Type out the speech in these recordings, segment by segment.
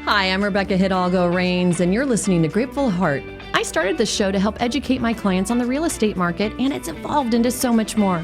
Hi, I'm Rebecca Hidalgo Rains, and you're listening to Grateful Heart. I started this show to help educate my clients on the real estate market, and it's evolved into so much more.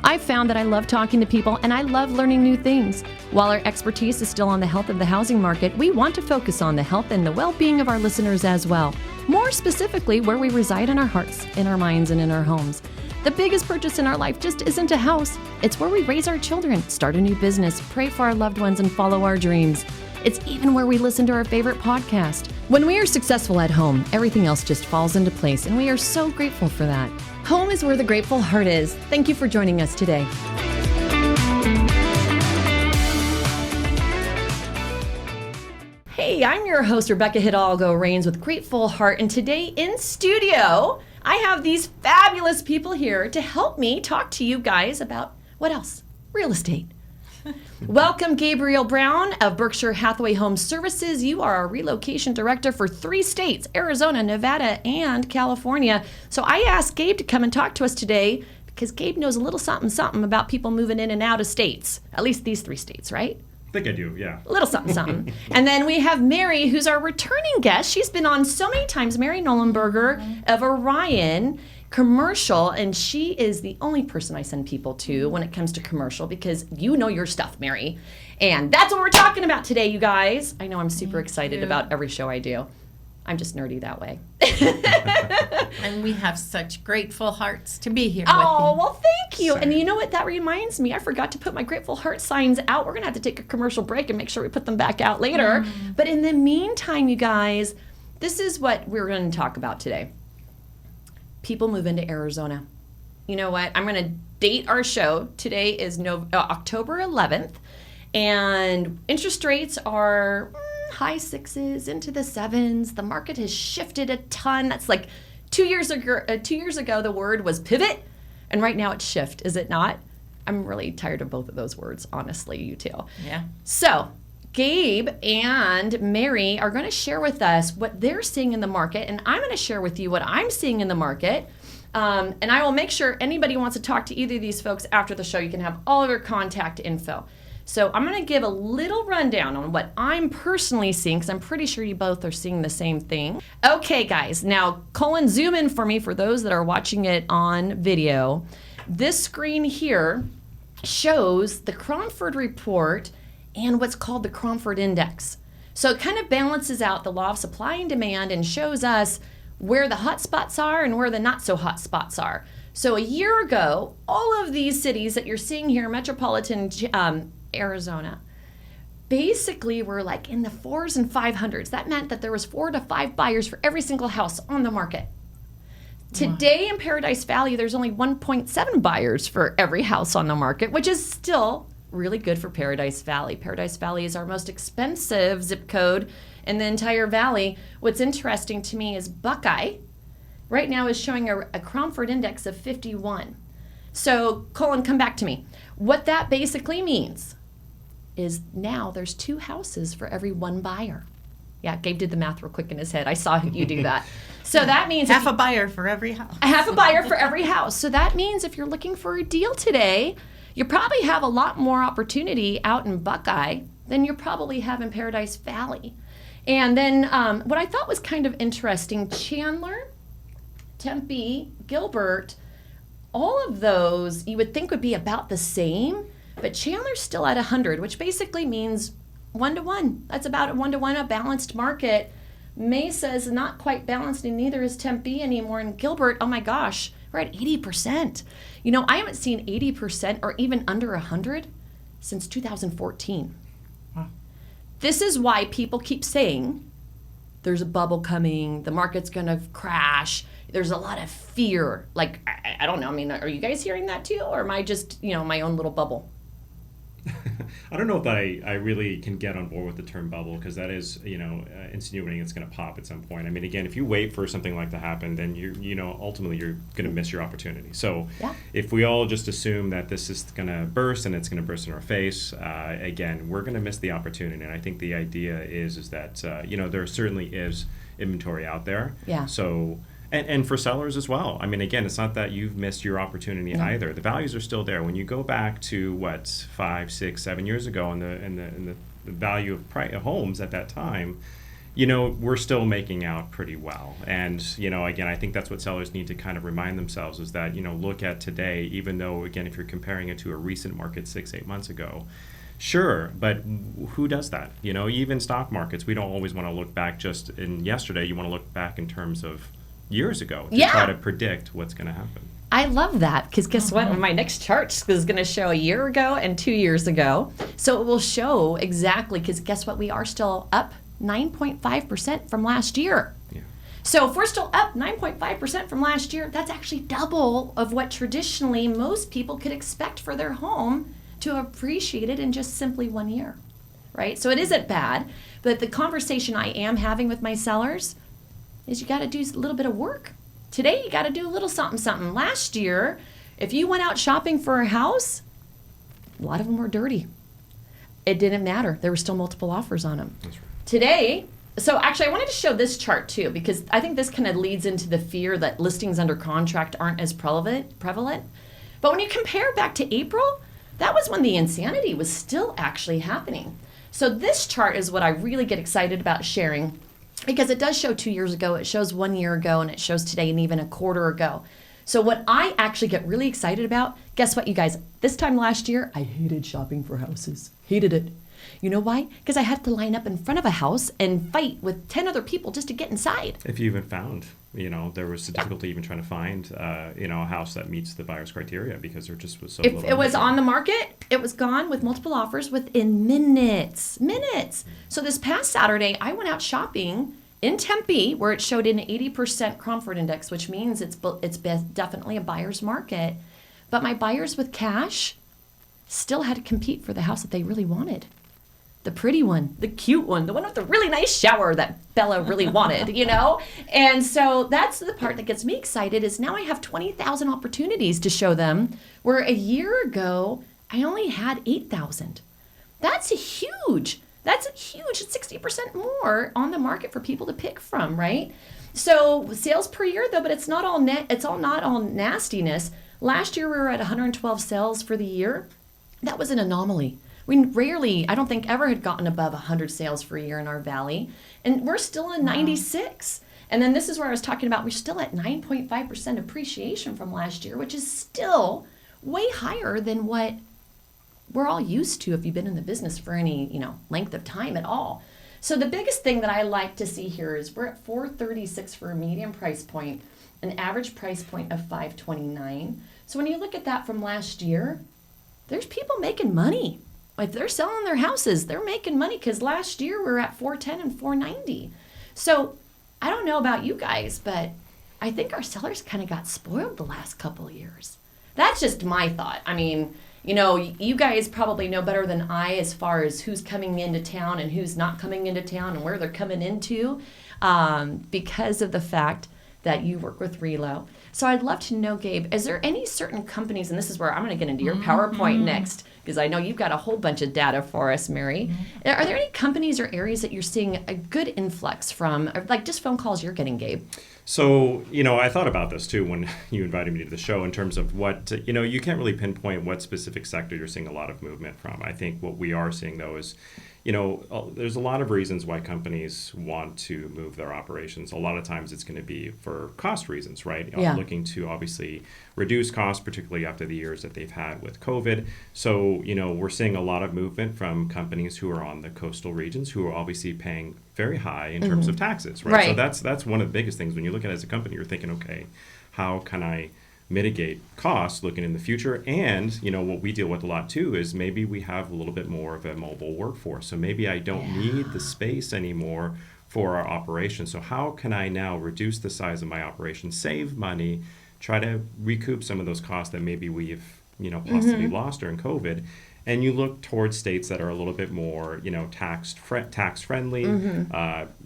I've found that I love talking to people, and I love learning new things. While our expertise is still on the health of the housing market, we want to focus on the health and the well-being of our listeners as well. More specifically, where we reside in our hearts, in our minds, and in our homes. The biggest purchase in our life just isn't a house. It's where we raise our children, start a new business, pray for our loved ones, and follow our dreams. It's even where we listen to our favorite podcast. When we are successful at home, everything else just falls into place, and we are so grateful for that. Home is where the Grateful Heart is. Thank you for joining us today. Hey, I'm your host, Rebecca Hidalgo Rains with Grateful Heart, and today in studio, I have these fabulous people here to help me talk to you guys about what else? Real estate. Welcome, Gabriel Brown of Berkshire Hathaway HomeServices. You are our relocation director for 3 states, Arizona, Nevada, and California. So I asked Gabe to come and talk to us today because Gabe knows a little something about people moving in and out of states, at least these 3 states, right? I think I do, yeah. A little something. And then we have Mary, who's our returning guest. She's been on so many times, Mary Nollenberger of Orion Commercial, and she is the only person I send people to when it comes to commercial because you know your stuff, Mary. And that's what we're talking about today, you guys. I know I'm super excited about every show I do. I'm just nerdy that way. And we have such grateful hearts to be here with you. Oh, well, thank you. Same. And you know what? That reminds me. I forgot to put my Grateful Heart signs out. We're going to have to take a commercial break and make sure we put them back out later. But in the meantime, you guys, this is what we're going to talk about today. People move into Arizona. You know what? I'm going to date our show. Today is October 11th. And interest rates are high 6s into the 7s. The market has shifted a ton. That's like 2 years ago. 2 years ago, the word was pivot, and right now it's shift. Is it not? I'm really tired of both of those words, honestly. You too. Yeah. So Gabe and Mary are going to share with us what they're seeing in the market, and I'm going to share with you what I'm seeing in the market. And I will make sure anybody who wants to talk to either of these folks after the show, you can have all of their contact info. So I'm going to give a little rundown on what I'm personally seeing, because I'm pretty sure you both are seeing the same thing. Okay, guys. Now, Colin, zoom in for me for those that are watching it on video. This screen here shows the Cromford report and what's called the Cromford Index. So it kind of balances out the law of supply and demand and shows us where the hot spots are and where the not so hot spots are. So a year ago, all of these cities that you're seeing here, metropolitan Arizona, basically were like in the 4s and 500s. That meant that there was 4 to 5 buyers for every single house on the market. Today in Paradise Valley, there's only 1.7 buyers for every house on the market, which is still really good for Paradise Valley. Paradise Valley is our most expensive zip code in the entire valley. What's interesting to me is Buckeye right now is showing a Cromford index of 51. So, Colin, come back to me. What that basically means is now there's 2 houses for every 1 buyer. Yeah, Gabe did the math real quick in his head. I saw you do that. So that means half a buyer for every house. Half a buyer for every house. So that means if you're looking for a deal today, you probably have a lot more opportunity out in Buckeye than you probably have in Paradise Valley. And then what I thought was kind of interesting, Chandler, Tempe, Gilbert, all of those you would think would be about the same, but Chandler's still at 100, which basically means 1-to-1. That's about a 1-to-1, a balanced market. Mesa is not quite balanced, and neither is Tempe anymore. And Gilbert, oh my gosh, we're at 80%. You know, I haven't seen 80% or even under 100 since 2014. Wow. This is why people keep saying there's a bubble coming, the market's going to crash. There's a lot of fear. Like, I don't know. I mean, are you guys hearing that too? Or am I just, my own little bubble? I don't know if I really can get on board with the term bubble, because that is, insinuating it's going to pop at some point. I mean, again, if you wait for something like to happen, then ultimately you're going to miss your opportunity. So if we all just assume that this is going to burst and it's going to burst in our face, again, we're going to miss the opportunity. And I think the idea is that, there certainly is inventory out there. Yeah. So And for sellers as well. I mean, again, it's not that you've missed your opportunity either. The values are still there. When you go back to 5, 6, 7 years ago in the the value of homes at that time, we're still making out pretty well. And, again, I think that's what sellers need to kind of remind themselves is that, look at today, even though, again, if you're comparing it to a recent market 6-8 months ago, sure, but who does that? Even stock markets, we don't always want to look back just in yesterday. You want to look back in terms of years ago to try to predict what's going to happen. I love that because guess what? My next chart is going to show a year ago and 2 years ago. So it will show exactly because guess what? We are still up 9.5% from last year. Yeah. So if we're still up 9.5% from last year, that's actually double of what traditionally most people could expect for their home to appreciate it in just simply 1 year, right? So it isn't bad, but the conversation I am having with my sellers is you got to do a little bit of work. Today, you got to do a little something. Last year, if you went out shopping for a house, a lot of them were dirty. It didn't matter. There were still multiple offers on them. That's right. Today, so actually I wanted to show this chart too, because I think this kind of leads into the fear that listings under contract aren't as prevalent. But when you compare back to April, that was when the insanity was still actually happening. So this chart is what I really get excited about sharing because it does show 2 years ago, it shows 1 year ago, and it shows today and even a quarter ago. So what I actually get really excited about, guess what, you guys? This time last year, I hated shopping for houses. Hated it. You know why? Because I had to line up in front of a house and fight with 10 other people just to get inside. If you even found, there was a difficulty even trying to find, a house that meets the buyer's criteria because there just was so If little. it was on the market, it was gone with multiple offers within minutes. So this past Saturday, I went out shopping in Tempe where it showed an 80% Cromford index, which means it's definitely a buyer's market. But my buyers with cash still had to compete for the house that they really wanted. The pretty one, the cute one, the one with the really nice shower that Bella really wanted, And so that's the part that gets me excited is now I have 20,000 opportunities to show them where a year ago I only had 8,000. That's huge. It's 60% more on the market for people to pick from, right? So sales per year though, but it's not all not all nastiness. Last year we were at 112 sales for the year. That was an anomaly. We rarely, I don't think ever had gotten above 100 sales for a year in our valley. And we're still in 96. And then this is where I was talking about, we're still at 9.5% appreciation from last year, which is still way higher than what we're all used to if you've been in the business for any, length of time at all. So the biggest thing that I like to see here is we're at $436 for a medium price point, an average price point of $529. So when you look at that from last year, there's people making money. If they're selling their houses, they're making money because last year we were at $410 and $490. So I don't know about you guys, but I think our sellers kind of got spoiled the last couple of years. That's just my thought. I mean, you guys probably know better than I as far as who's coming into town and who's not coming into town and where they're coming into because of the fact that you work with Relo. So I'd love to know, Gabe, is there any certain companies, and this is where I'm going to get into your PowerPoint next, because I know you've got a whole bunch of data for us, Mary. Are there any companies or areas that you're seeing a good influx from, or like just phone calls you're getting, Gabe? So, I thought about this too when you invited me to the show in terms of what, you can't really pinpoint what specific sector you're seeing a lot of movement from. I think what we are seeing though is, there's a lot of reasons why companies want to move their operations. A lot of times it's going to be for cost reasons, right? Looking to obviously reduce costs, particularly after the years that they've had with COVID. So, we're seeing a lot of movement from companies who are on the coastal regions who are obviously paying very high in terms of taxes, right? So that's one of the biggest things when you look at it as a company, you're thinking, okay, how can I mitigate costs looking in the future? And what we deal with a lot too is maybe we have a little bit more of a mobile workforce, so maybe I don't need the space anymore for our operation. So how can I now reduce the size of my operation, save money, try to recoup some of those costs that maybe we've possibly lost during COVID? And you look towards states that are a little bit more tax friendly,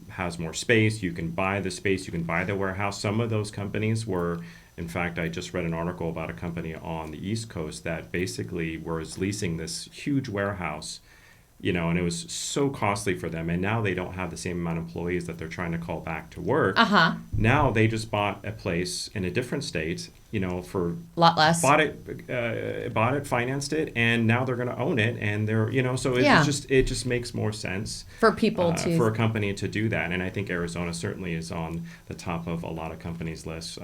has more space. You can buy the space, you can buy the warehouse. Some of those companies were, in fact, I just read an article about a company on the East Coast that basically was leasing this huge warehouse and it was so costly for them. And now they don't have the same amount of employees that they're trying to call back to work. Now they just bought a place in a different state, for a lot less. Bought it, financed it, and now they're going to own it. And they're, so it just makes more sense for people for a company to do that. And I think Arizona certainly is on the top of a lot of companies' lists,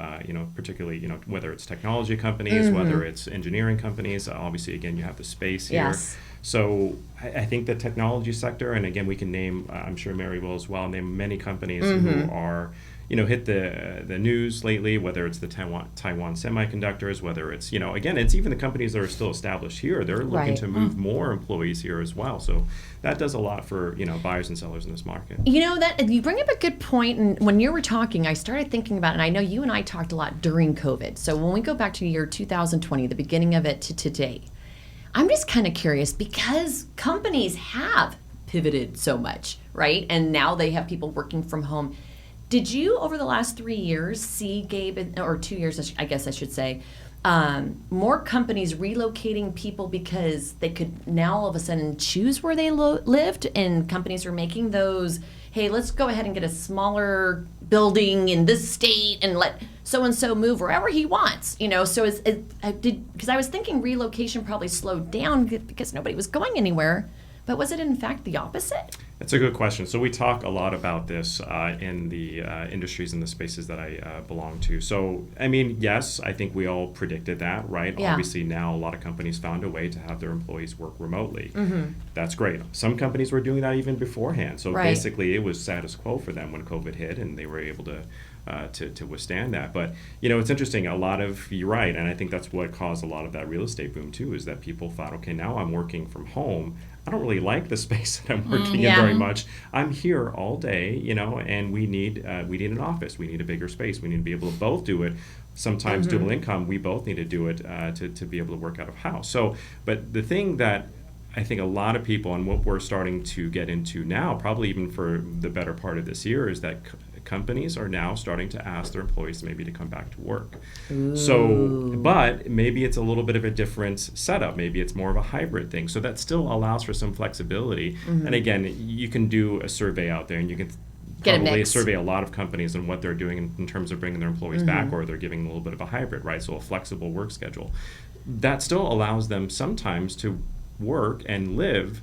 particularly, whether it's technology companies, whether it's engineering companies. Obviously, again, you have the space here. Yes. So I think the technology sector, and again, we can name, I'm sure Mary will as well, name many companies who are, hit the news lately, whether it's the Taiwan semiconductors, whether it's, again, it's even the companies that are still established here. They're looking to move more employees here as well. So that does a lot for, buyers and sellers in this market. That you bring up a good point. And when you were talking, I started thinking about, and I know you and I talked a lot during COVID. So when we go back to the year 2020, the beginning of it to today, I'm just kind of curious because companies have pivoted so much, right? And now they have people working from home. Did you, over the last 3 years, see, Gabe, or 2 years, I guess I should say, more companies relocating people because they could now all of a sudden choose where they lived, and companies are making those, hey, let's go ahead and get a smaller building in this state and let so-and-so move wherever he wants, so because I was thinking relocation probably slowed down because nobody was going anywhere, but was it in fact the opposite? That's a good question. So we talk a lot about this in the industries and the spaces that I belong to. So, yes, I think we all predicted that, right? Yeah. Obviously, now a lot of companies found a way to have their employees work remotely. That's great. Some companies were doing that even beforehand. So basically, it was status quo for them when COVID hit, and they were able to withstand that. But, it's interesting. You're right, and I think that's what caused a lot of that real estate boom, too, is that people thought, okay, now I'm working from home. I don't really like the space that I'm working in very much. I'm here all day, and we need an office. We need a bigger space. We need to be able to both do it. Sometimes dual income, we both need to do it to be able to work out of house. So, but the thing that I think a lot of people, and what we're starting to get into now, probably even for the better part of this year, is that companies are now starting to ask their employees maybe to come back to work. So, but maybe it's a little bit of a different setup. Maybe it's more of a hybrid thing. So that still allows for some flexibility. And again, you can do a survey out there, and you can probably survey a lot of companies on what they're doing in terms of bringing their employees back, or they're giving a little bit of a hybrid, right? So a flexible work schedule. That still allows them sometimes to work and live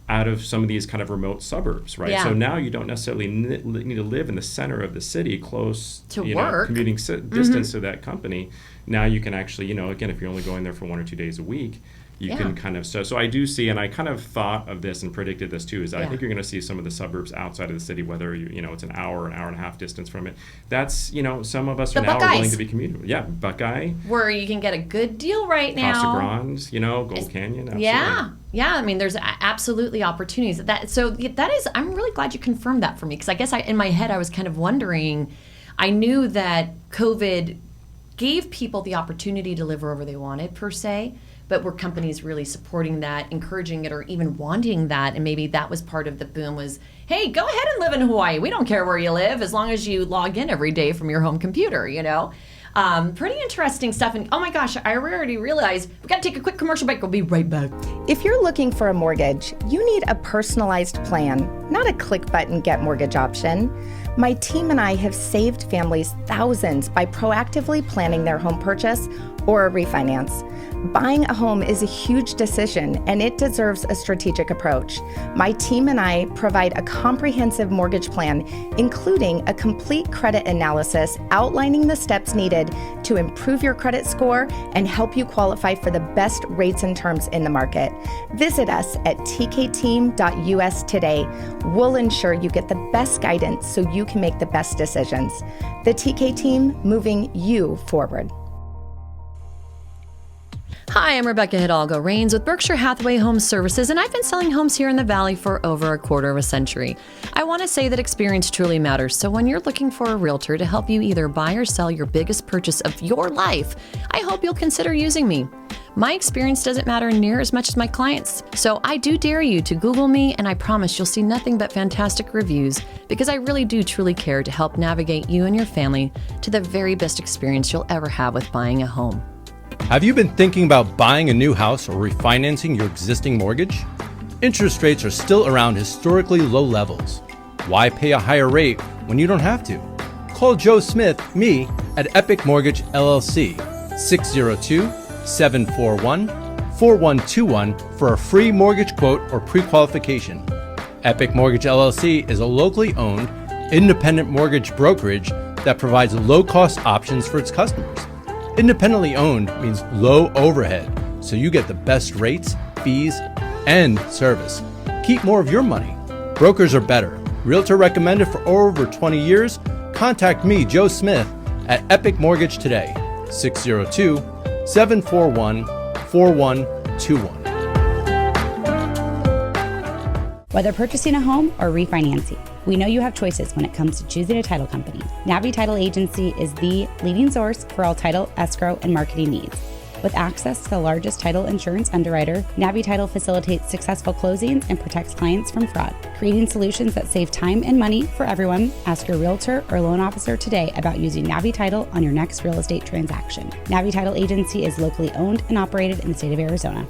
out of some of these kind of remote suburbs, right? So now you don't necessarily need to live in the center of the city, close to work, commuting distance to that company. Now you can actually, again, if you're only going there for 1 or 2 days a week, you can kind of, so I do see, and I kind of thought of this and predicted this too, is I think you're going to see some of the suburbs outside of the city, whether it's an hour and a half distance from it. That's, some of us are now willing to be commutable. Yeah, Buckeye. Where you can get a good deal right now. Casa Grande, Gold Canyon, absolutely. Yeah, there's absolutely opportunities. I'm really glad you confirmed that for me, because I guess in my head I was kind of wondering, I knew that COVID gave people the opportunity to live wherever they wanted per se, but were companies really supporting that, encouraging it, or even wanting that? And maybe that was part of the boom was, hey, go ahead and live in Hawaii. We don't care where you live as long as you log in every day from your home computer, Pretty interesting stuff. And oh my gosh, I already realized we got to take a quick commercial break. We'll be right back. If you're looking for a mortgage, you need a personalized plan, not a click button get mortgage option. My team and I have saved families thousands by proactively planning their home purchase or a refinance. Buying a home is a huge decision, and it deserves a strategic approach. My team and I provide a comprehensive mortgage plan, including a complete credit analysis outlining the steps needed to improve your credit score and help you qualify for the best rates and terms in the market. Visit us at tkteam.us today. We'll ensure you get the best guidance so you can make the best decisions. The TK Team, moving you forward. Hi, I'm Rebecca Hidalgo-Rains with Berkshire Hathaway HomeServices, and I've been selling homes here in the Valley for over a quarter of a century. I want to say that experience truly matters, so when you're looking for a realtor to help you either buy or sell your biggest purchase of your life, I hope you'll consider using me. My experience doesn't matter near as much as my clients, so I do dare you to Google me, and I promise you'll see nothing but fantastic reviews, because I really do truly care to help navigate you and your family to the very best experience you'll ever have with buying a home. Have you been thinking about buying a new house or refinancing your existing mortgage? interest rates are still around historically low levels. Why pay a higher rate when you don't have to? Call Joe Smith, me, at Epic Mortgage LLC, 602-741-4121 for a free mortgage quote or pre-qualification. Epic Mortgage LLC is a locally owned, independent mortgage brokerage that provides low-cost options for its customers. Independently owned means low overhead, so you get the best rates, fees, and service. Keep more of your money. Brokers are better. Realtor recommended for over 20 years. Contact me, Joe Smith, at Epic Mortgage today, 602-741-4121. Whether purchasing a home or refinancing, we know you have choices when it comes to choosing a title company. Navi Title Agency is the leading source for all title, escrow, and marketing needs. With access to the largest title insurance underwriter, Navi Title facilitates successful closings and protects clients from fraud. Creating solutions that save time and money for everyone, ask your realtor or loan officer today about using Navi Title on your next real estate transaction. Navi Title Agency is locally owned and operated in the state of Arizona.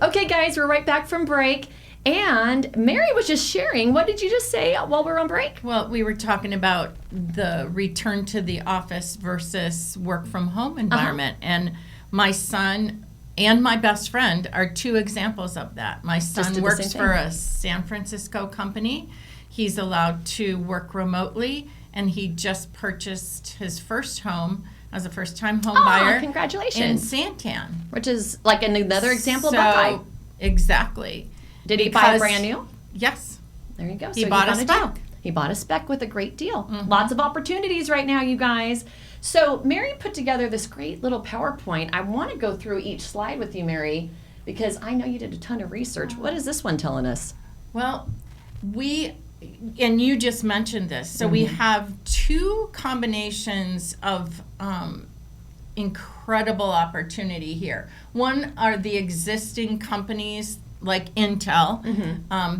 Okay, guys, we're right back from break. And Mary was just sharing. What did you just say while we were on break? Well, we were talking about the return to the office versus work from home environment. And my son and my best friend are two examples of that. My son works for a San Francisco company. He's allowed to work remotely, and he just purchased his first home as a first-time home buyer. Congratulations. In Santan. Which is like another example of Buckeye. Exactly. Did he buy a brand new? Yes. There you go. He bought a spec. He bought a spec with a great deal. Lots of opportunities right now, you guys. So Mary put together this great little PowerPoint. I want to go through each slide with you, Mary, because I know you did a ton of research. What is this one telling us? Well, and you just mentioned this, so we have two combinations of incredible opportunity here. One are the existing companies like Intel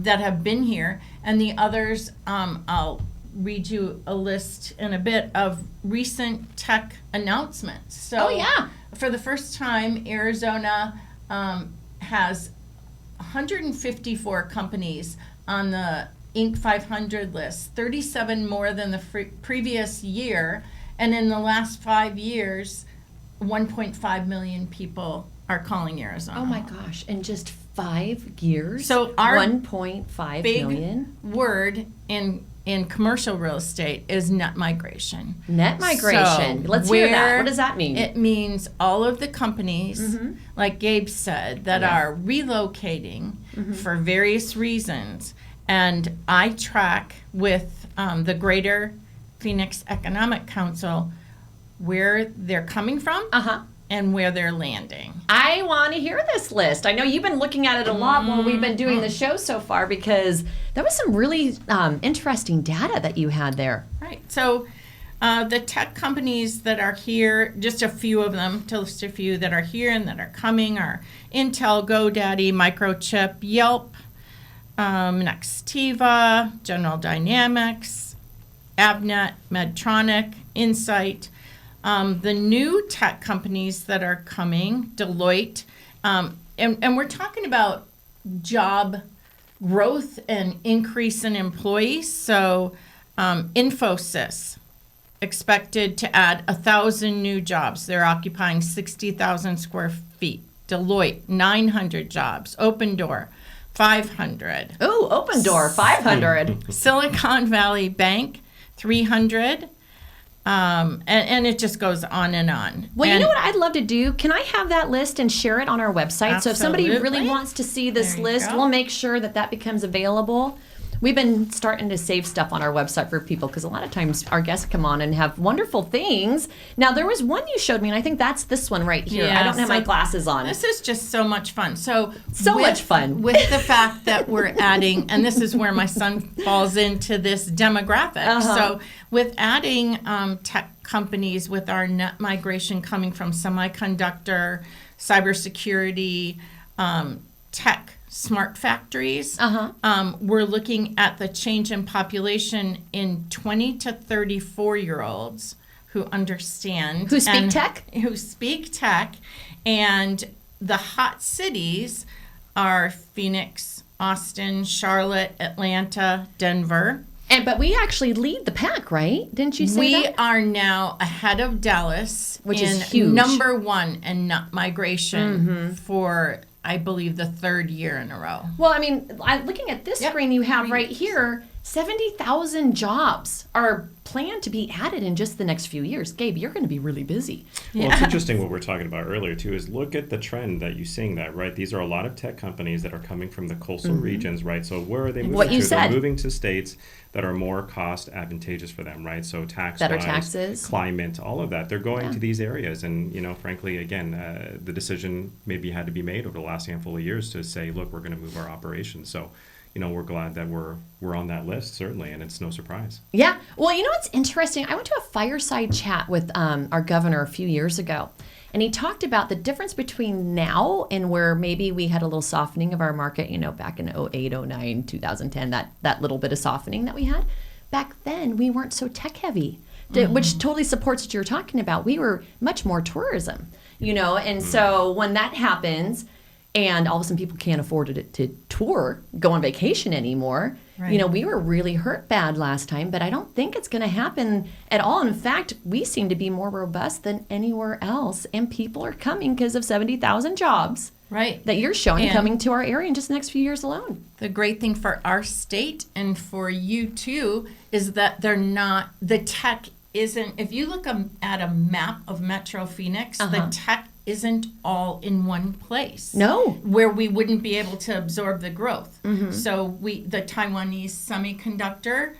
that have been here, and the others, I'll read you a list in a bit of recent tech announcements. So for the first time, Arizona has 154 companies on the Inc. 500 list, 37 more than the previous year, and in the last 5 years, 1.5 million people are calling Arizona. Oh my gosh, in just 5 years? So our 1.5 million? Word in commercial real estate is net migration. Net migration. Let's hear that. What does that mean? It means all of the companies, like Gabe said, that are relocating for various reasons. And I track with the Greater Phoenix Economic Council where they're coming from and where they're landing. I want to hear this list. I know you've been looking at it a lot while we've been doing the show so far, because there was some really interesting data that you had there. Right. So the tech companies that are here, just a few of them, to list a few that are here and that are coming, are Intel, GoDaddy, Microchip, Yelp, Nextiva, General Dynamics, Avnet, Medtronic, Insight. The new tech companies that are coming, Deloitte, and we're talking about job growth and increase in employees. So Infosys expected to add 1,000 new jobs. They're occupying 60,000 square feet. Deloitte, 900 jobs. Open Door, 500. Oh, Open Door, 500. Silicon Valley Bank, 300. And it just goes on and on. Well, you know what I'd love to do? Can I have that list and share it on our website? Absolutely. So if somebody really wants to see this list, we'll make sure that that becomes available. We've been starting to save stuff on our website for people, because a lot of times our guests come on and have wonderful things. Now, there was one you showed me, and I think that's this one right here. I don't have my glasses on. This is just so much fun. So much fun. With the fact that we're adding, and this is where my son falls into this demographic. So with adding tech companies, with our net migration coming from semiconductor, cybersecurity, tech, smart factories, we're looking at the change in population in 20 to 34-year-olds who understand. Who speak tech? Who speak tech. And the hot cities are Phoenix, Austin, Charlotte, Atlanta, Denver. But we actually lead the pack, right? Didn't you say We that? are now ahead of Dallas, Which in is huge. number one in nut migration for, I believe, the third year in a row. Well, I mean, looking at this screen you have right here, 70,000 jobs are planned to be added in just the next few years. Gabe, you're going to be really busy. Well, it's interesting what we're talking about earlier, too, is look at the trend that you're seeing that, right? These are a lot of tech companies that are coming from the coastal regions, right? So where are they moving What you to? said. They're moving to states that are more cost advantageous for them, right? So Better taxes. climate, all of that. They're going to these areas. And, frankly, again, the decision maybe had to be made over the last handful of years to say, look, we're going to move our operations. So, we're glad that we're on that list, certainly, and it's no surprise. Yeah. Well, you know what's interesting? I went to a fireside chat with our governor a few years ago, and he talked about the difference between now and where maybe we had a little softening of our market, back in 08, 09, 2010, that little bit of softening that we had. Back then, we weren't so tech heavy, which totally supports what you're talking about. We were much more tourism, and so when that happens, and all of a sudden people can't afford to tour, go on vacation anymore. Right. We were really hurt bad last time, but I don't think it's going to happen at all. In fact, we seem to be more robust than anywhere else, and people are coming because of 70,000 jobs Right. that you're showing And coming to our area in just the next few years alone. the great thing for our state and for you too is that the tech isn't, if you look at a map of Metro Phoenix, the tech isn't all in one place. No. Where we wouldn't be able to absorb the growth. So the Taiwanese semiconductor,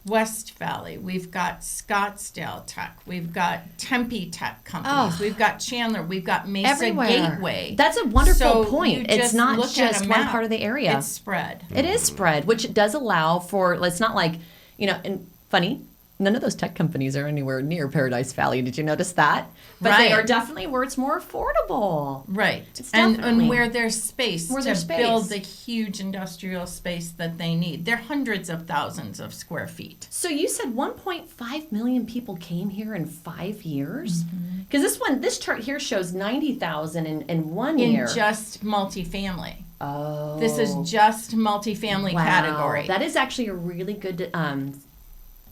West Valley, we've got Scottsdale Tech, we've got Tempe Tech companies, we've got Chandler, we've got Mesa Everywhere. Gateway. That's a wonderful So point. you It's not look at just a one map, part of the area. It's spread. It is spread, which does allow for, it's not like, and funny, none of those tech companies are anywhere near Paradise Valley. Did you notice that? But they Right. are definitely where it's more affordable. Right. It's And definitely- where there's space Where to there's space. build the huge industrial space that they need. They're hundreds of thousands of square feet. So you said 1.5 million people came here in 5 years? Because this chart here shows 90,000 in 1 In year. just multifamily. Oh. This is just multifamily Wow. category. That is actually a really good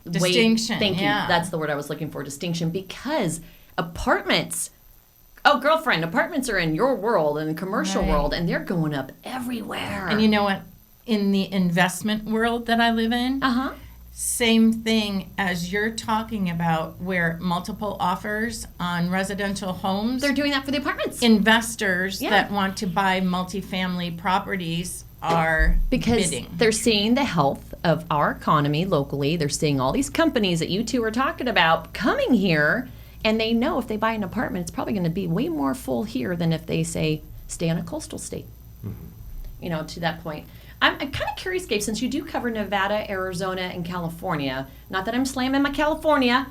Distinction, Thank you. yeah. That's the word I was looking for, distinction, because apartments are in your world and the commercial Right. world, and they're going up everywhere. And you know what? In the investment world that I live in, Uh-huh. same thing as you're talking about, where multiple offers on residential homes. They're doing that for the apartments. Investors Yeah. that want to buy multifamily properties are Because bidding. they're seeing the health of our economy locally. They're seeing all these companies that you two are talking about coming here, and they know if they buy an apartment, it's probably going to be way more full here than if they, say, stay in a coastal state. To that point. I'm kind of curious, Gabe, since you do cover Nevada, Arizona, and California. Not that I'm slamming my California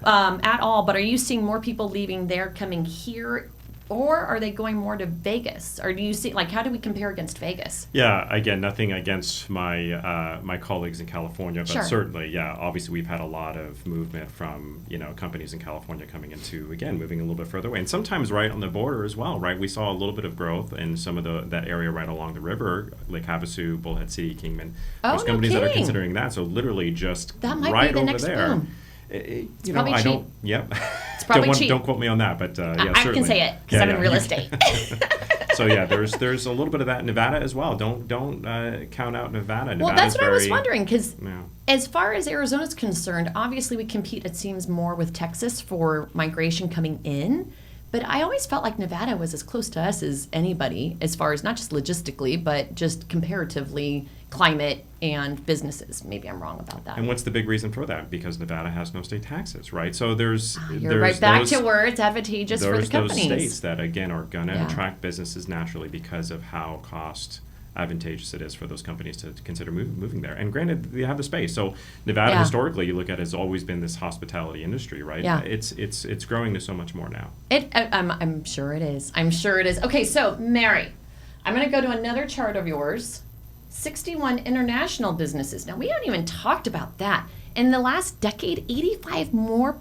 at all, but are you seeing more people leaving there coming here? Or are they going more to Vegas? Or do you see, how do we compare against Vegas? Yeah, again, nothing against my my colleagues in California, but Sure. certainly, yeah, obviously we've had a lot of movement from, companies in California coming into, again, moving a little bit further away. And sometimes right on the border as well, right? We saw a little bit of growth in some of that area right along the river, Lake Havasu, Bullhead City, Kingman. Oh, There's no companies that are kidding. considering that. So literally just That might be right the over next there. boom. Probably I cheap. don't. Yep. It's probably don't cheap. Don't quote me on that, but yeah, I certainly. can say it because I'm in real estate. So yeah, there's a little bit of that in Nevada as well. Don't count out Nevada. Well, that's what I was wondering, because Yeah. as far as Arizona's concerned, obviously we compete, it seems, more with Texas for migration coming in. But I always felt like Nevada was as close to us as anybody, as far as not just logistically, but just comparatively climate and businesses. Maybe I'm wrong about that. And what's the big reason for that? Because Nevada has no state taxes, right? So there's You're right back to where it's advantageous for the there's those companies. states that again are going to Yeah. attract businesses naturally because of how cost advantageous it is for those companies to consider moving there. And granted, they have the space. So Nevada, Yeah. historically, you look at, has always been this hospitality industry, right? Yeah. It's growing to so much more now. I'm sure it is. I'm sure it is. Okay, so Mary, I'm going to go to another chart of yours. 61 international businesses. Now, we haven't even talked about that. In the last decade, 85% more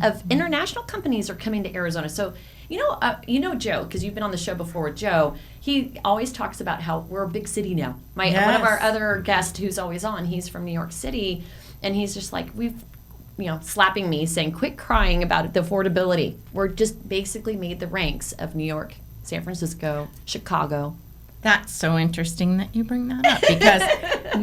of international companies are coming to Arizona. So You know Joe, because you've been on the show before with Joe. He always talks about how we're a big city now. One of our other guests who's always on, he's from New York City, and he's just like, slapping me, saying, quit crying about the affordability. We're just basically made the ranks of New York, San Francisco, Chicago. That's so interesting that you bring that up, because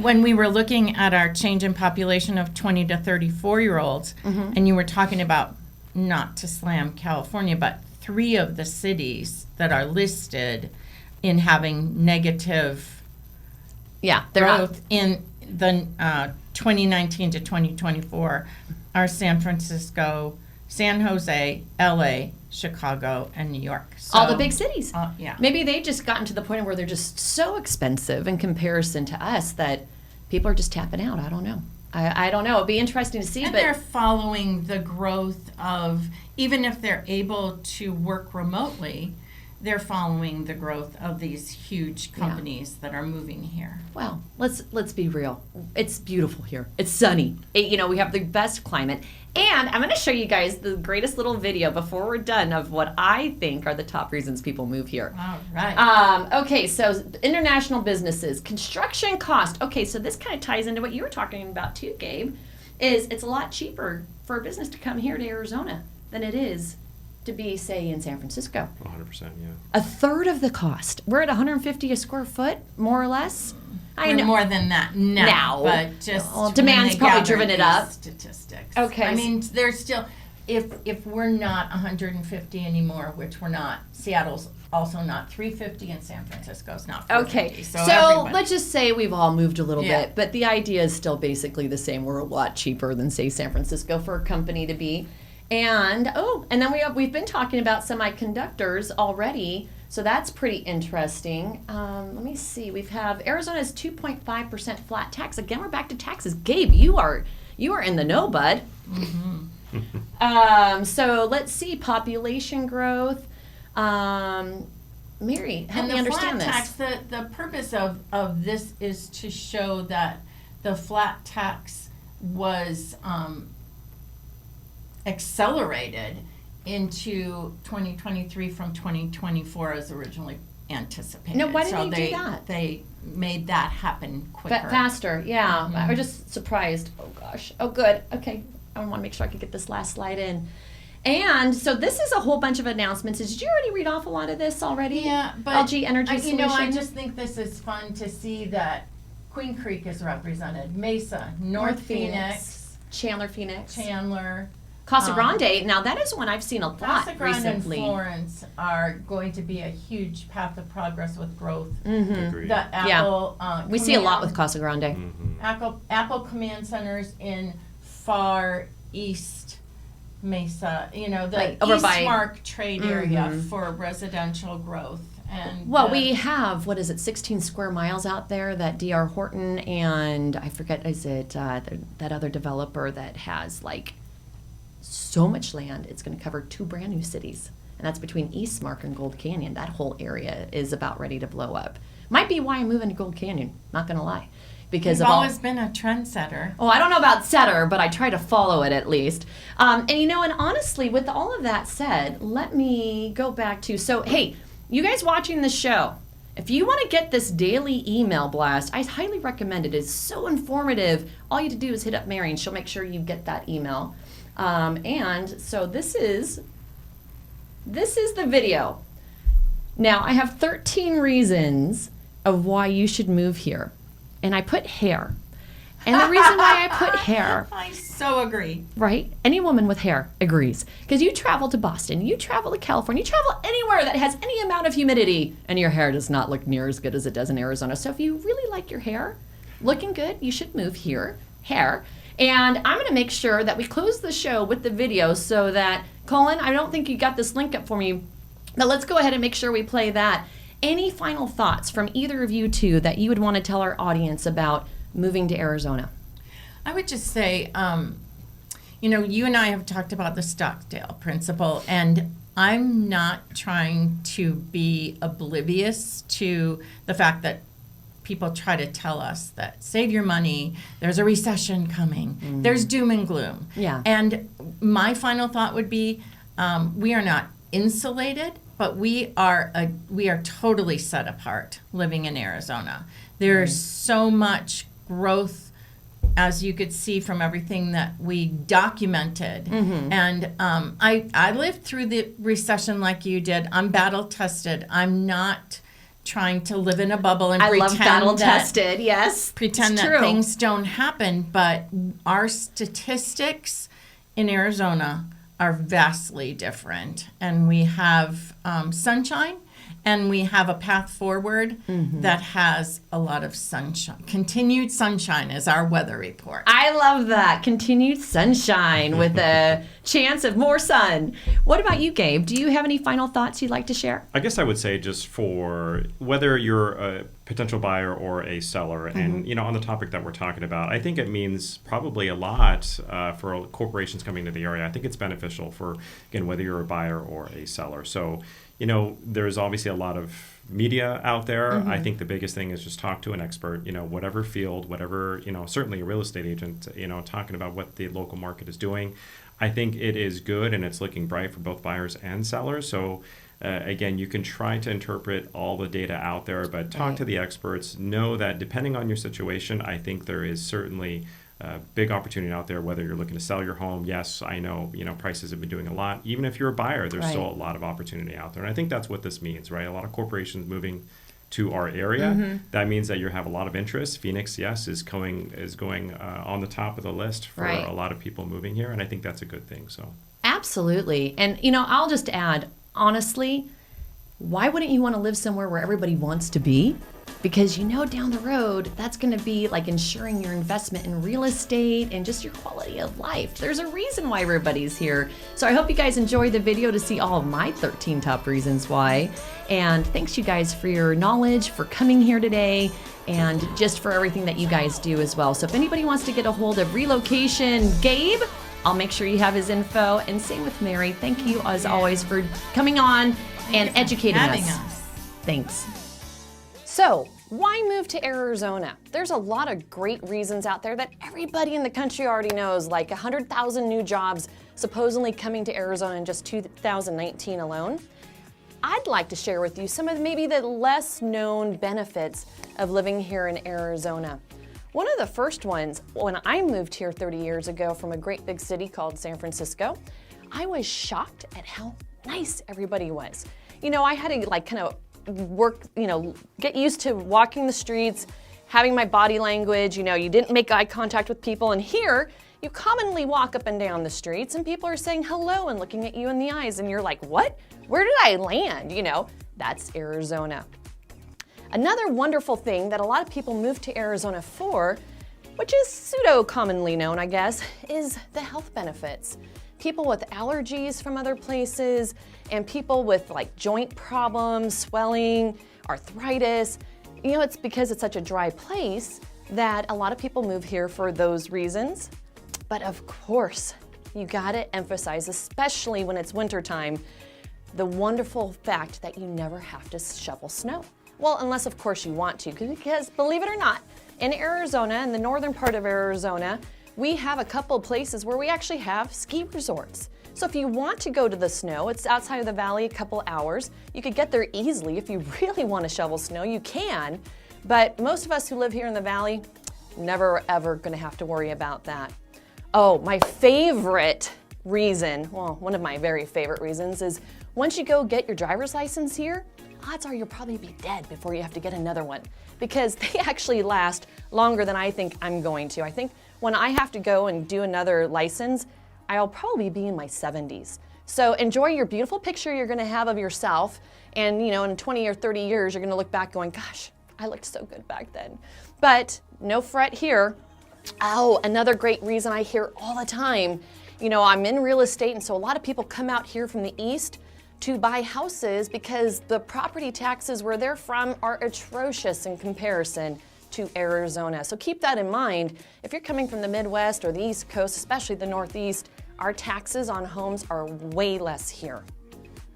when we were looking at our change in population of 20 to 34-year-olds, and you were talking about, not to slam California, but 3 of the cities that are listed in having negative growth in the 2019 to 2024 are San Francisco, San Jose, LA, Chicago, and New York. So, all the big cities. Yeah. Maybe they've just gotten to the point where they're just so expensive in comparison to us that people are just tapping out. I don't know. I don't know. It'd be interesting to see. And they're following the growth of, even if they're able to work remotely, they're following the growth of these huge companies that are moving here. Well, let's be real. It's beautiful here. It's sunny. We have the best climate. And I'm going to show you guys the greatest little video before we're done of what I think are the top reasons people move here. All right. Okay, so international businesses, construction cost. Okay, so this kind of ties into what you were talking about too, Gabe, is it's a lot cheaper for a business to come here to Arizona than it is to be, say, in San Francisco. 100%, yeah. A third of the cost. We're at $150 a square foot, more or less. I know more than that now, but just demand's probably driven it up. Statistics. Okay. I mean, there's still, if we're not 150 anymore, which we're not, Seattle's also not 350, and San Francisco's not 450. Okay, so let's just say we've all moved a little bit, but the idea is still basically the same. We're a lot cheaper than, say, San Francisco for a company to be. And then we've been talking about semiconductors already, so that's pretty interesting. Let me see. We have Arizona's 2.5% flat tax. Again, we're back to taxes. Gabe, you are in the know, bud. Mm-hmm. So let's see. Population growth. Mary, help me understand this. And the flat tax. The purpose of this is to show that the flat tax was accelerated into 2023 from 2024 as originally anticipated. No, why didn't they do that? They made that happen quicker. Faster, yeah. I was just surprised. Oh, gosh. Oh, good. Okay. I want to make sure I could get this last slide in. And so this is a whole bunch of announcements. Did you already read off a lot of this already? Yeah, but LG Energy Solutions. I just think this is fun to see that Queen Creek is represented, Mesa, North Phoenix, Chandler, Casa Grande. Now that is one I've seen a lot Casa Grande recently. And Florence are going to be a huge path of progress with growth. Agreed. The Apple, we see a lot with Casa Grande. Mm-hmm. Apple command centers in far east Mesa, the Eastmark trade area for residential growth. And we have, 16 square miles out there that D.R. Horton and I forget, is it that other developer that has so much land, it's going to cover 2 brand new cities. And that's between Eastmark and Gold Canyon. That whole area is about ready to blow up. Might be why I'm moving to Gold Canyon, not going to lie. Because you've always been a trendsetter. Oh, I don't know about setter, but I try to follow it at least. And honestly, with all of that said, let me go back to, hey, you guys watching this show, if you want to get this daily email blast, I highly recommend it. It's so informative. All you have to do is hit up Mary and she'll make sure you get that email. And so this is the video. Now, I have 13 reasons of why you should move here. And I put hair. And the reason why I put hair. I so agree. Right? Any woman with hair agrees. Because you travel to Boston, you travel to California, you travel anywhere that has any amount of humidity, and your hair does not look near as good as it does in Arizona. So if you really like your hair looking good, you should move here. Hair. And I'm going to make sure that we close the show with the video so that, Colin, I don't think you got this link up for me, but let's go ahead and make sure we play that. Any final thoughts from either of you two that you would want to tell our audience about moving to Arizona? I would just say, you and I have talked about the Stockdale principle, and I'm not trying to be oblivious to the fact that people try to tell us that save your money, there's a recession coming, there's doom and gloom. Yeah. And my final thought would be, we are not insulated, but we are totally set apart living in Arizona. There's so much growth, as you could see from everything that we documented. And I lived through the recession like you did. I'm battle tested. I'm not trying to live in a bubble and love battle tested. Yes, pretend that things don't happen. But our statistics in Arizona are vastly different, and we have sunshine, and we have a path forward that has a lot of sunshine. Continued sunshine is our weather report. I love that. Continued sunshine with a chance of more sun. What about you, Gabe? Do you have any final thoughts you'd like to share? I guess I would say, just for whether you're a potential buyer or a seller, and on the topic that we're talking about, I think it means probably a lot for corporations coming to the area. I think it's beneficial for, again, whether you're a buyer or a seller. So, there's obviously a lot of media out there. I think the biggest thing is just talk to an expert, whatever field, whatever, certainly a real estate agent, talking about what the local market is doing. I think it is good, and it's looking bright for both buyers and sellers. So again, you can try to interpret all the data out there, but talk to the experts. Know that depending on your situation, I think there is certainly a big opportunity out there, whether you're looking to sell your home. Yes, I know, prices have been doing a lot. Even if you're a buyer, there's still a lot of opportunity out there. And I think that's what this means, right? A lot of corporations moving to our area. That means that you have a lot of interest. Phoenix, yes, is going on the top of the list for a lot of people moving here. And I think that's a good thing. So absolutely. And, I'll just add, honestly, why wouldn't you want to live somewhere where everybody wants to be? Because down the road, that's going to be like ensuring your investment in real estate and just your quality of life. There's a reason why everybody's here. So I hope you guys enjoyed the video to see all of my 13 top reasons why. And thanks you guys for your knowledge, for coming here today, and just for everything that you guys do as well. So if anybody wants to get a hold of Relocation Gabe, I'll make sure you have his info. And same with Mary. Thank you, as always, for coming on and educating us. Thanks. So, why move to Arizona? There's a lot of great reasons out there that everybody in the country already knows, like 100,000 new jobs supposedly coming to Arizona in just 2019 alone. I'd like to share with you some of maybe the less known benefits of living here in Arizona. One of the first ones, when I moved here 30 years ago from a great big city called San Francisco, I was shocked at how nice everybody was. I had to kind of work, get used to walking the streets, having my body language. You didn't make eye contact with people. And here, you commonly walk up and down the streets and people are saying hello and looking at you in the eyes. And you're like, what? Where did I land? That's Arizona. Another wonderful thing that a lot of people move to Arizona for, which is pseudo-commonly known, I guess, is the health benefits. People with allergies from other places, and people with joint problems, swelling, arthritis. It's because it's such a dry place that a lot of people move here for those reasons. But of course, you gotta emphasize, especially when it's wintertime, the wonderful fact that you never have to shovel snow. Well, unless of course you want to, because believe it or not, in Arizona, in the northern part of Arizona, we have a couple of places where we actually have ski resorts. So if you want to go to the snow, it's outside of the valley a couple hours. You could get there easily. If you really want to shovel snow, you can. But most of us who live here in the valley, never ever going to have to worry about that. Oh, my favorite reason, well, one of my very favorite reasons is once you go get your driver's license here, odds are you'll probably be dead before you have to get another one, because they actually last longer than I think I'm going to. I think when I have to go and do another license, I'll probably be in my 70s. So enjoy your beautiful picture you're gonna have of yourself, and in 20 or 30 years, you're gonna look back going, gosh, I looked so good back then. But no fret here. Oh, another great reason I hear all the time, I'm in real estate, and so a lot of people come out here from the east to buy houses because the property taxes where they're from are atrocious in comparison to Arizona. So keep that in mind. If you're coming from the Midwest or the East Coast, especially the Northeast, our taxes on homes are way less here.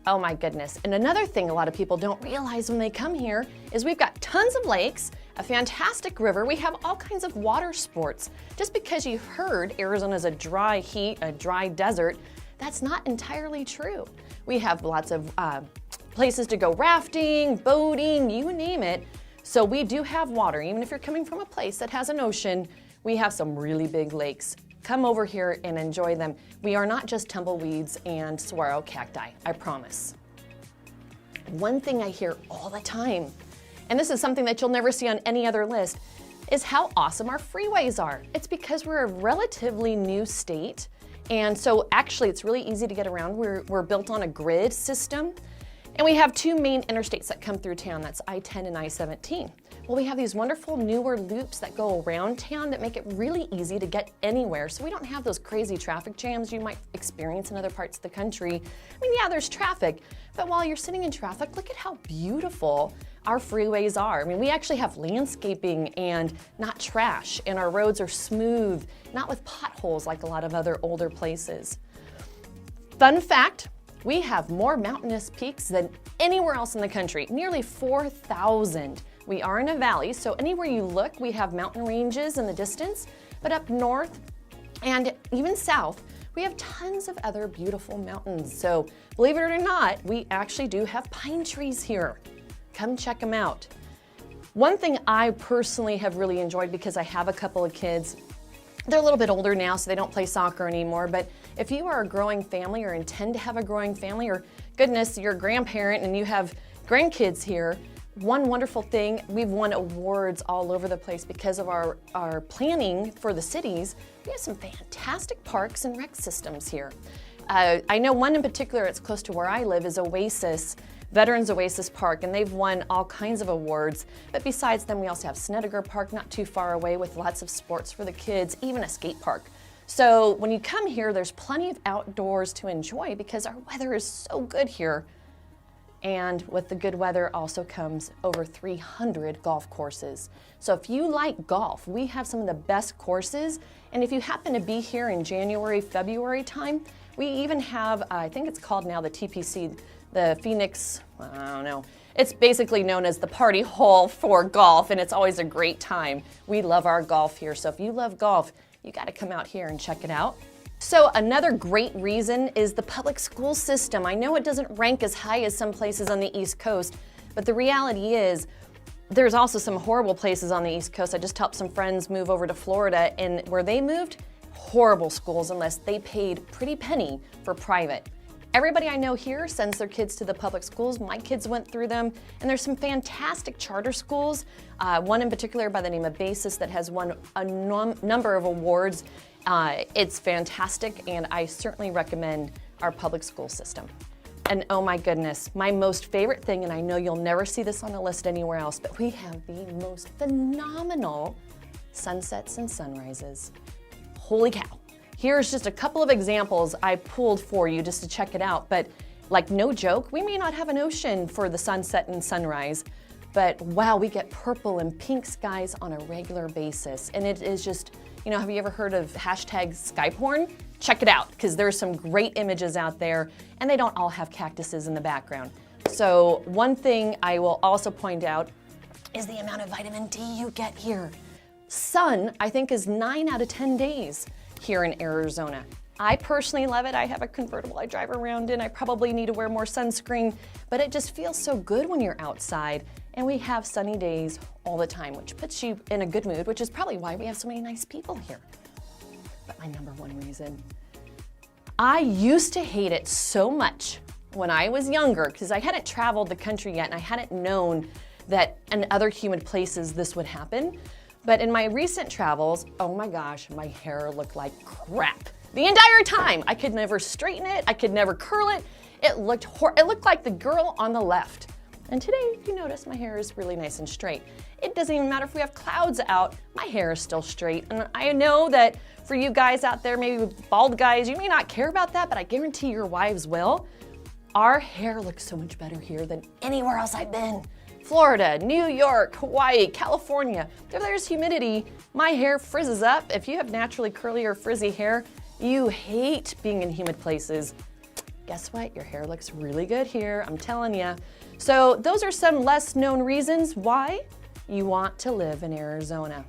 Oh my goodness. And another thing a lot of people don't realize when they come here is we've got tons of lakes, a fantastic river. We have all kinds of water sports. Just because you've heard Arizona's a dry heat, a dry desert, That's not entirely true. We have lots of places to go rafting, boating, you name it. So we do have water. Even if you're coming from a place that has an ocean, we have some really big lakes. Come over here and enjoy them. We are not just tumbleweeds and saguaro cacti, I promise. One thing I hear all the time, and this is something that you'll never see on any other list, is how awesome our freeways are. It's because we're a relatively new state, and so actually it's really easy to get around. We're built on a grid system, and we have two main interstates that come through town. That's I-10 and I-17. Well, we have these wonderful newer loops that go around town that make it really easy to get anywhere, so we don't have those crazy traffic jams you might experience in other parts of the country. I mean, yeah, there's traffic, but while you're sitting in traffic, look at how beautiful our freeways are. I mean, we actually have landscaping and not trash, and our roads are smooth, not with potholes like a lot of other older places. Fun fact, we have more mountainous peaks than anywhere else in the country, nearly 4,000. We are in a valley, so anywhere you look, we have mountain ranges in the distance, but up north and even south, we have tons of other beautiful mountains. So believe it or not, we actually do have pine trees here. Come check them out. One thing I personally have really enjoyed, because I have a couple of kids, they're a little bit older now, so they don't play soccer anymore, but if you are a growing family or intend to have a growing family, or goodness, you're a grandparent and you have grandkids here, one wonderful thing, we've won awards all over the place because of our planning for the cities. We have some fantastic parks and rec systems here. I know one in particular, it's close to where I live, is Oasis, Veterans Oasis Park, and they've won all kinds of awards. But besides them, we also have Snedeker Park not too far away with lots of sports for the kids, even a skate park. So when you come here, there's plenty of outdoors to enjoy because our weather is so good here. And with the good weather also comes over 300 golf courses. So if you like golf, we have some of the best courses. And if you happen to be here in January, February time, we even have, I think it's called now the TPC, the Phoenix, I don't know. It's basically known as the party hall for golf, and it's always a great time. We love our golf here. So if you love golf, you got to come out here and check it out. So another great reason is the public school system. I know it doesn't rank as high as some places on the East Coast, but the reality is there's also some horrible places on the East Coast. I just helped some friends move over to Florida, and where they moved, horrible schools unless they paid pretty penny for private. Everybody I know here sends their kids to the public schools. My kids went through them, and there's some fantastic charter schools. One in particular by the name of Basis that has won a number of awards. It's fantastic, and I certainly recommend our public school system. And oh my goodness, my most favorite thing, and I know you'll never see this on a list anywhere else, but we have the most phenomenal sunsets and sunrises. Holy cow. Here's just a couple of examples I pulled for you just to check it out, but like no joke, we may not have an ocean for the sunset and sunrise, but wow, we get purple and pink skies on a regular basis. And it is just, you know, have you ever heard of hashtag sky porn? Check it out, because there's some great images out there, and they don't all have cactuses in the background. So one thing I will also point out is the amount of vitamin D you get here. Sun, I think, is 9 out of 10 days here in Arizona. I personally love it. I have a convertible I drive around in. I probably need to wear more sunscreen, but it just feels so good when you're outside. And we have sunny days all the time, which puts you in a good mood, which is probably why we have so many nice people here. But my number one reason, I used to hate it so much when I was younger because I hadn't traveled the country yet and I hadn't known that in other humid places this would happen. But in my recent travels, oh my gosh, my hair looked like crap. The entire time. I could never straighten it, I could never curl it. It looked like the girl on the left. And today, if you notice, my hair is really nice and straight. It doesn't even matter if we have clouds out, my hair is still straight. And I know that for you guys out there, maybe bald guys, you may not care about that, but I guarantee your wives will. Our hair looks so much better here than anywhere else I've been. Florida, New York, Hawaii, California. If there's humidity, my hair frizzes up. If you have naturally curly or frizzy hair, you hate being in humid places. Guess what? Your hair looks really good here, I'm telling you. So those are some less known reasons why you want to live in Arizona.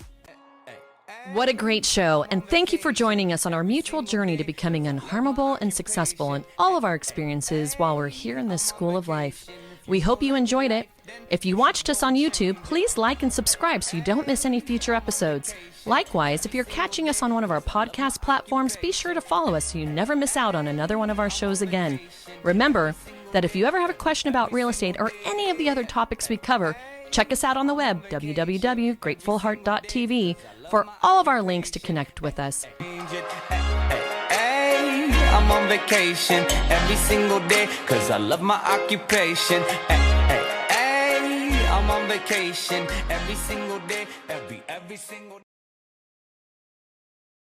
What a great show, and thank you for joining us on our mutual journey to becoming unharmable and successful in all of our experiences while we're here in this school of life. We hope you enjoyed it. If you watched us on YouTube, please like and subscribe so you don't miss any future episodes. Likewise, if you're catching us on one of our podcast platforms, be sure to follow us so you never miss out on another one of our shows again. Remember that if you ever have a question about real estate or any of the other topics we cover, check us out on the web, www.gratefulheart.tv, for all of our links to connect with us. I'm on vacation every single day, 'cause I love my occupation. I'm on vacation every single day, every single day.